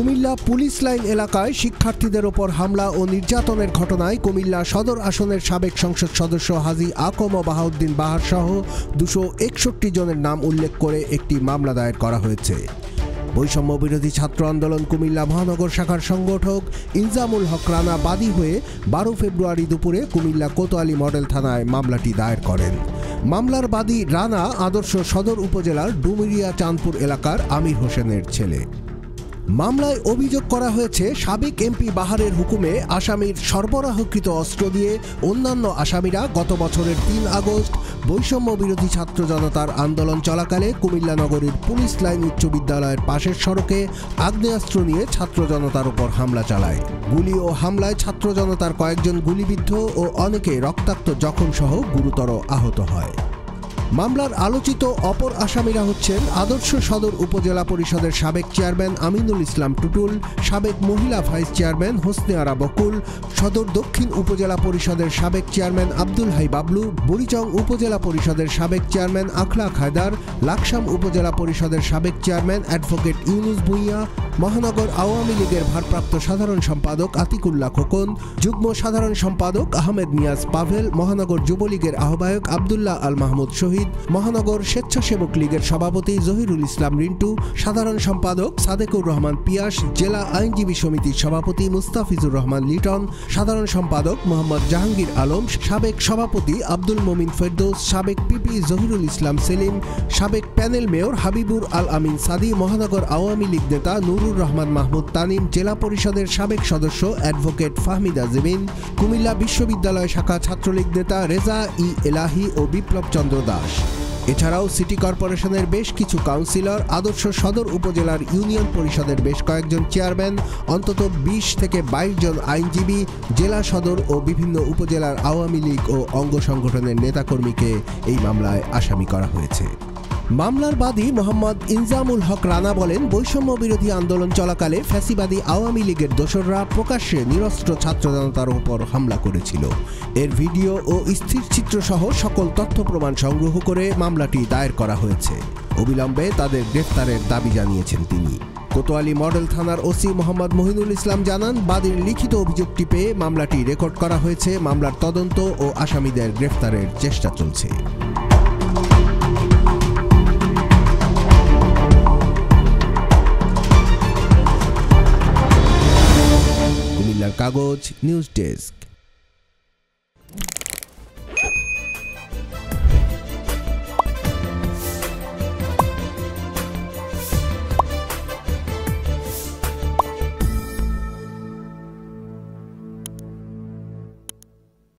Comilla police line এলাকায় শিক্ষার্থীদের ওপর হামলা ও নির্যাতনের ঘটনায় কুমিল্লা সদর আসনের সাবেক সংসদ সদস্য হাজী আকম বাহাউদ্দিন বাহার সহ 261 জনের নাম উল্লেখ করে একটি মামলা দায়ের করা হয়েছে। বৈষম্য বিরোধী ছাত্র আন্দোলন কুমিল্লা মহানগর শাখার সংগঠক ইনজামুল হক রানা বাদী হয়ে 12 ফেব্রুয়ারি দুপুরে কুমিল্লা কোতোয়ালি মডেল থানায় মামলাটি দায়ের করেন। মামলার বাদী রানা আদর্শ সদর উপজেলার ডুমুরিয়া চাঁদপুর এলাকার আমির হোসেনের ছেলে। মামলায় অভিযোগ করা হয়েছে, সাবেক এমপি বাহারের হুকুমে আসামির সরবরাহকৃত অস্ত্র দিয়ে অন্যান্য আসামিরা গত বছরের 3 আগস্ট বৈষম্য বিরোধী ছাত্র জনতার আন্দোলন চলাকালে কুমিল্লা নগরীর পুলিশ লাইন উচ্চ বিদ্যালয়ের পাশের সড়কে আগ্নেয়াস্ত্র নিয়ে ছাত্র জনতার উপর হামলা চালায়। গুলি ও হামলায় ছাত্র জনতার কয়েকজন গুলিবিদ্ধ ও অনেকে রক্তাক্ত জখমসহ গুরুতর আহত হয়। মামলার আলোচিত অপর আসামিরা হচ্ছেন আদর্শ সদর উপজেলা পরিষদের সাবেক চেয়ারম্যান আমিনুল ইসলাম টুটুল, সাবেক মহিলা ভাইস চেয়ারম্যান হোসনে আরা বকুল, সদর দক্ষিণ উপজেলা পরিষদের সাবেক চেয়ারম্যান আব্দুল হাই বাবলু, বুড়িচং উপজেলা পরিষদের সাবেক চেয়ারম্যান আখলাক হায়দার, লাকসাম উপজেলা পরিষদের সাবেক চেয়ারম্যান অ্যাডভোকেট ইউনুস ভুঁইয়া, মহানগর আওয়ামী লীগের ভারপ্রাপ্ত সাধারণ সম্পাদক আতিকুল্লাহ খোকন, যুগ্ম সাধারণ সম্পাদক আহমেদ নিয়াজ পাভেল, মহানগর যুবলীগের আহ্বায়ক আবদুল্লাহ আল মাহমুদ শহীদ, মহানগর স্বেচ্ছাসেবক লীগের সভাপতি জহিরুল ইসলাম রিন্টু, সাধারণ সম্পাদক সাদেকুর রহমান পিয়াস, জেলা আইনজীবী সমিতির সভাপতি মুস্তাফিজুর রহমান লিটন, সাধারণ সম্পাদক মোহাম্মদ জাহাঙ্গীর আলম, সাবেক সভাপতি আব্দুল মমিন ফেরদৌস, সাবেক পিপি জহিরুল ইসলাম সেলিম, সাবেক প্যানেল মেয়র হাবিবুর আল আমিন সাদি, মহানগর আওয়ামী লীগ নেতা নুরুর রহমান মাহমুদ তানিম, জেলা পরিষদের সাবেক সদস্য অ্যাডভোকেট ফাহমিদা জেবিন, কুমিল্লা বিশ্ববিদ্যালয় শাখা ছাত্রলীগ নেতা রেজা ই এলাহি ও বিপ্লব চন্দ্র দাস। এছাড়াও সিটি কর্পোরেশনের বেশ কিছু কাউন্সিলর, আদর্শ সদর উপজেলার ইউনিয়ন পরিষদের বেশ কয়েকজন চেয়ারম্যান, অন্তত 20 থেকে 22 জন আইনজীবী, জেলা সদর ও বিভিন্ন উপজেলার আওয়ামী লীগ ও অঙ্গ সংগঠনের নেতাকর্মীকে এই মামলায় আসামি করা হয়েছে। মামলার বাদী মোহাম্মদ ইনজামুল হক রানা বলেন, বৈষম্য বিরোধী আন্দোলন চলাকালে ফ্যাসিবাদী আওয়ামী লীগের দোসররা প্রকাশ্যে নিরস্ত্র ছাত্র জনতার উপর হামলা করেছিল। এর ভিডিও ও স্থিরচিত্র সহ সকল তথ্য প্রমাণ সংগ্রহ করে মামলাটি দায়ের করা হয়েছে। অবিলম্বে তাদের গ্রেফতারের দাবি জানিয়েছেন তিনি। কোতোয়ালি মডেল থানার ওসি মোহাম্মদ মহিনুল ইসলাম জানান, বাদীর লিখিত অভিযোগটি পেয়ে মামলাটি রেকর্ড করা হয়েছে। মামলার তদন্ত ও আসামিদের গ্রেফতারের চেষ্টা চলছে। কাগজ নিউজ ডেস্ক।